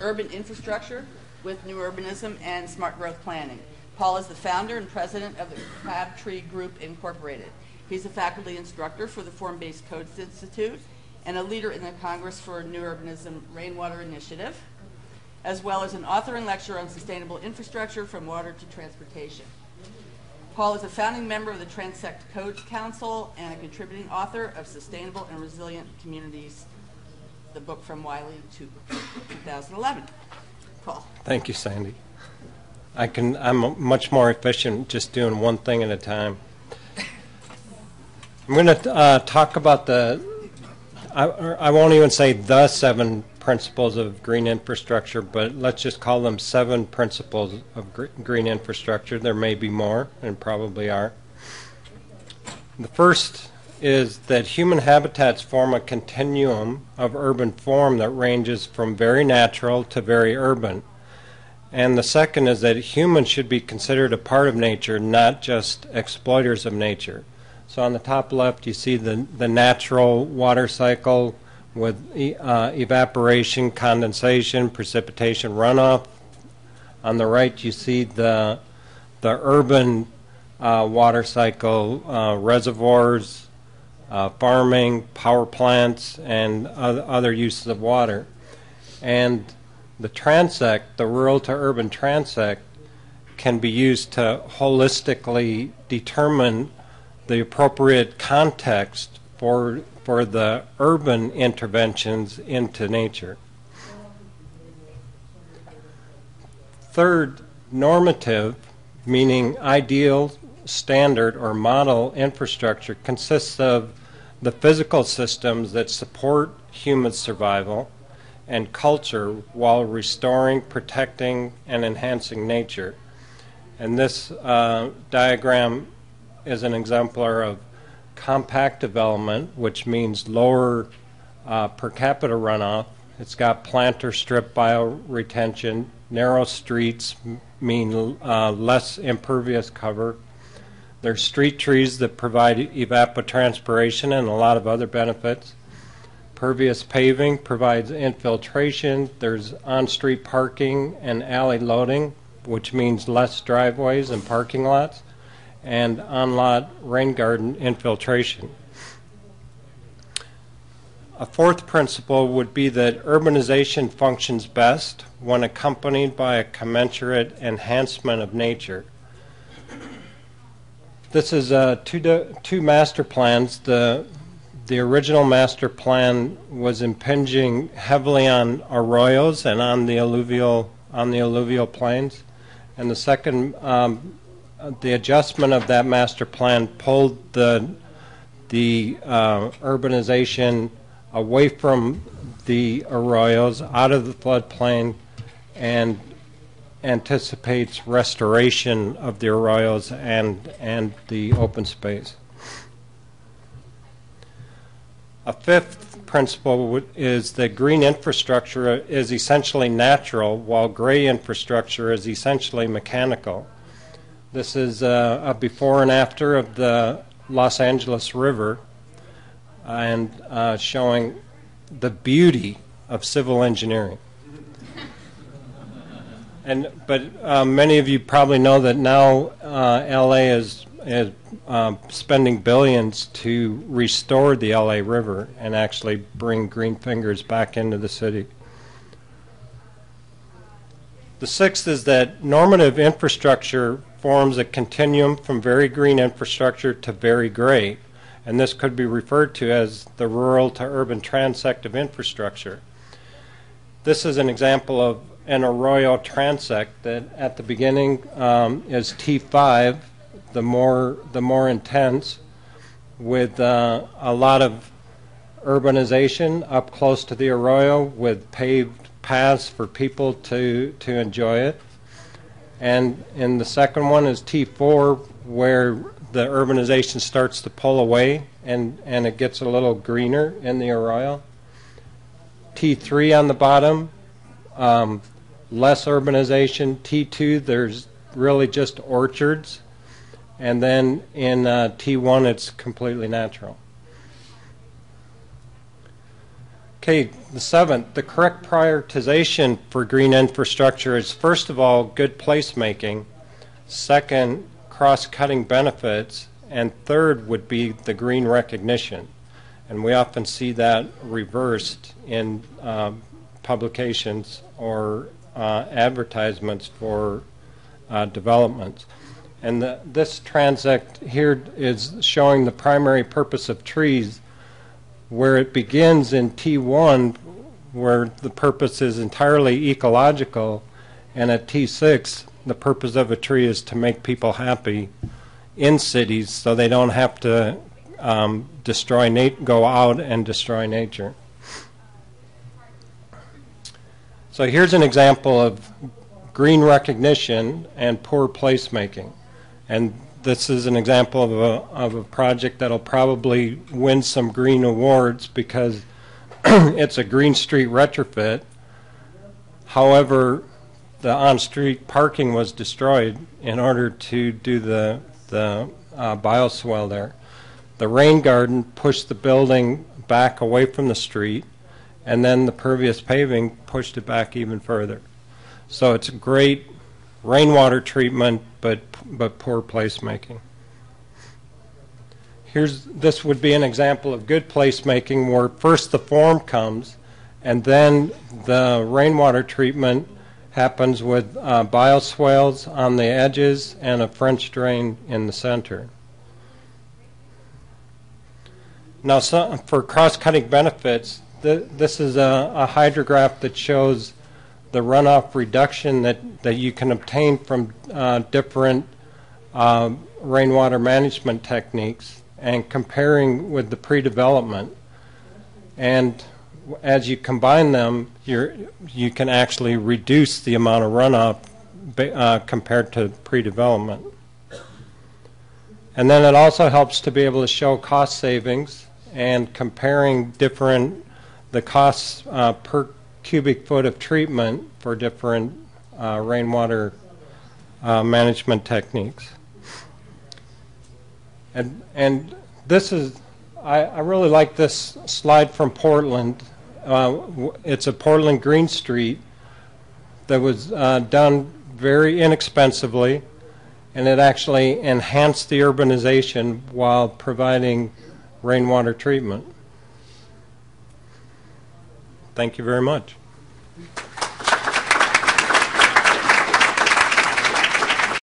urban infrastructure with new urbanism and smart growth planning. Paul is the founder and president of the Crabtree Group Incorporated. He's a faculty instructor for the Form-Based Codes Institute and a leader in the Congress for New Urbanism Rainwater Initiative, as well as an author and lecturer on sustainable infrastructure from water to transportation. Paul is a founding member of the Transect Codes Council and a contributing author of Sustainable and Resilient Communities, the book from Wiley to 2011. Paul. Thank you, Sandy. I'm much more efficient just doing one thing at a time. I'm going to talk about I won't even say the 7 principles of green infrastructure, but let's just call them 7 principles of green infrastructure. There may be more, and probably are. The first is that human habitats form a continuum of urban form that ranges from very natural to very urban. And the second is that humans should be considered a part of nature, not just exploiters of nature. So on the top left, you see the natural water cycle with evaporation, condensation, precipitation, runoff. On the right, you see the urban water cycle, reservoirs, farming, power plants, and other uses of water. And the transect, the rural to urban transect, can be used to holistically determine the appropriate context for the urban interventions into nature. Third, normative, meaning ideal, standard, or model infrastructure, consists of the physical systems that support human survival and culture while restoring, protecting, and enhancing nature. And this diagram is an exemplar of compact development, which means lower per capita runoff. It's got planter strip bioretention. Narrow streets mean less impervious cover. There's street trees that provide evapotranspiration and a lot of other benefits. Pervious paving provides infiltration. There's on-street parking and alley loading, which means less driveways and parking lots, and on-lot rain garden infiltration. A fourth principle would be that urbanization functions best when accompanied by a commensurate enhancement of nature. This is two master plans. The original master plan was impinging heavily on arroyos and on the alluvial plains, and the second, the adjustment of that master plan pulled the urbanization away from the arroyos, out of the floodplain, and anticipates restoration of the arroyos and the open space. A fifth principle is that green infrastructure is essentially natural, while gray infrastructure is essentially mechanical. This is a before and after of the Los Angeles River, and showing the beauty of civil engineering. But many of you probably know that now LA is spending billions to restore the LA River and actually bring green fingers back into the city. The sixth is that normative infrastructure forms a continuum from very green infrastructure to very gray, and this could be referred to as the rural to urban transect of infrastructure. This is an example of an arroyo transect that at the beginning is T5, the more intense, with a lot of urbanization up close to the arroyo with paved paths for people to enjoy it. And in the second one is T4, where the urbanization starts to pull away and it gets a little greener in the arroyo. T3 on the bottom, less urbanization. T2, there's really just orchards. And then in T1, it's completely natural. Okay, the seventh, the correct prioritization for green infrastructure is, first of all, good placemaking. Second, cross-cutting benefits. And third would be the green recognition. And we often see that reversed in publications or advertisements for developments. And this transect here is showing the primary purpose of trees, where it begins in T1, where the purpose is entirely ecological, and at T6, the purpose of a tree is to make people happy in cities so they don't have to go out and destroy nature. So here's an example of green recognition and poor placemaking. And this is an example of a project that'll probably win some green awards because it's a green street retrofit. However, the on-street parking was destroyed in order to do the bioswale there. The rain garden pushed the building back away from the street, and then the pervious paving pushed it back even further. So it's a great rainwater treatment, but poor placemaking. This would be an example of good placemaking, where first the form comes, and then the rainwater treatment happens with bioswales on the edges and a French drain in the center. Now, for cross-cutting benefits, this is a hydrograph that shows the runoff reduction that you can obtain from different rainwater management techniques, and comparing with the pre-development. And as you combine them, you can actually reduce the amount of runoff compared to pre-development. And then it also helps to be able to show cost savings and comparing the costs per cubic foot of treatment for different rainwater management techniques. And this is, I really like this slide from Portland. It's a Portland Green Street that was done very inexpensively, and it actually enhanced the urbanization while providing rainwater treatment. Thank you very much.